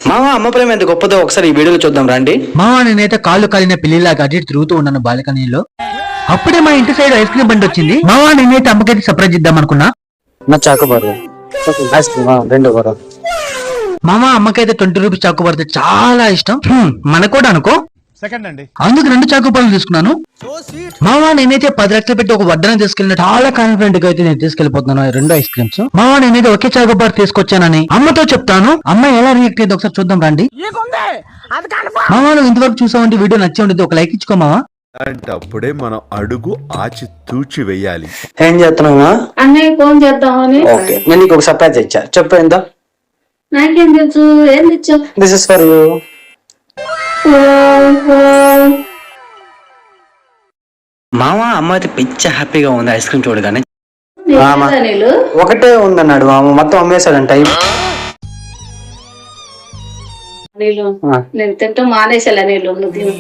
మావా అమ్మ ప్రేమ ఎంత గొప్పదో ఒకసారి ఈ వీడియోలో చూద్దాం రండి. మావా నేనైతే కాళ్ళు కాలిన పిల్లిలాగా అటు ఇటు తిరుగుతూ ఉన్నాను బాల్కనీలో. అప్పుడే మా ఇంటి సైడ్ ఐస్ క్రీమ్ బండి వచ్చింది. మావా నేనైతే అమ్మకైతే సర్ప్రైజ్ ఇద్దాం అనుకున్నా. నా చాకోబార్ ఐస్ క్రీమ్ రెండు బార్. మావా అమ్మకైతే 20 రూపీస్ చాకోబార్ చాలా ఇష్టం. మనకు కూడా అనుకో. అందుకు 2 చాకోబార్లు తీసుకున్నాను. మావా నేనైతే 10 లక్షలు పెట్టి ఒక వడ్డన తీసుకెళ్ళిన చాలా కాన్ఫిడెంట్ గా అయితే నేను తీసుకెళ్లిపోతున్నాను 2 ఐస్ క్రీమ్స్. మావా నేనైతే ఒకే చాకోబార్ తీసుకొచ్చానని అమ్మతో చెప్తాను. అమ్మ ఎలా రియాక్ట్ అయ్యింది ఒకసారి చూద్దాం రండి. మావా నువ్వు ఇంతవరకు చూసావంటే వీడియో నచ్చి ఉండేది ఒక లైక్ ఇచ్చుకో మావా. అప్పుడే మనం అడుగు ఆచి తూచి వెయ్యాలి. ఏం చేస్తున్నావా? అన్నయ్య ఫోన్ చేద్దామని. ఓకే నేను నీకు ఒక సర్ప్రైజ్ ఇచ్చా, చెప్పు ఏందో. నాకేం తెలుసు, ఏం తెచ్చావు? This is for you. మామ అమ్మ అయితే పిచ్చ హ్యాపీగా ఉంది ఐస్ క్రీమ్ చూడగానే. నీళ్ళు ఒకటే ఉందన్నాడు మామ, మొత్తం అమ్మేశాడంట. నీళ్ళు నేను తింటూ మానేసేలా నీళ్ళు తిను.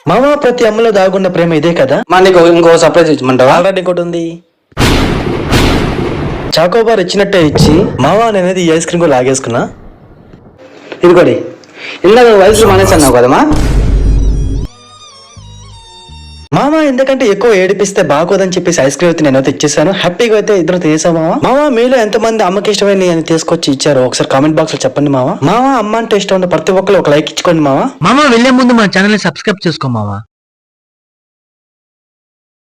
మామ ప్రతి అమ్మలో దాగున్న ప్రేమ ఇదే కదా. మా నీకు ఇంకో సర్ప్రైజ్ ఇచ్చమంటావా? ఆల్రెడీ ఇంకోటి ఉంది. చాకోబార్ ఇచ్చినట్టే ఇచ్చి మావా నేనేది ఈ ఐస్ క్రీమ్ కూడా లాగేసుకున్నా. ఇదిగోడి ఇందాక ఐస్ క్రీమ్ అనేసన్నావు కదమ్మా. మామ ఎందుకంటే ఎక్కువ ఏడిపిస్తే బాగోదని చెప్పేసి ఐస్ క్రీమ్ అయితే నేనైతే ఇచ్చేసాను. హ్యాపీగా అయితే ఇద్దరు తినేసాం మామ. మామ మీలో ఎంతమంది అమ్మకి ఇష్టమైన అని తీసుకొచ్చి ఇచ్చారు ఒకసారి కామెంట్ బాక్స్ లో చెప్పండి మామ. మామ అమ్మ అంటే ఇష్టం ఉన్న ప్రతి ఒక్కరు ఒక లైక్ ఇచ్చుకోండి మామ. మామ వెళ్లే ముందు మన ఛానల్ ని సబ్స్క్రైబ్ చేసుకో మామ.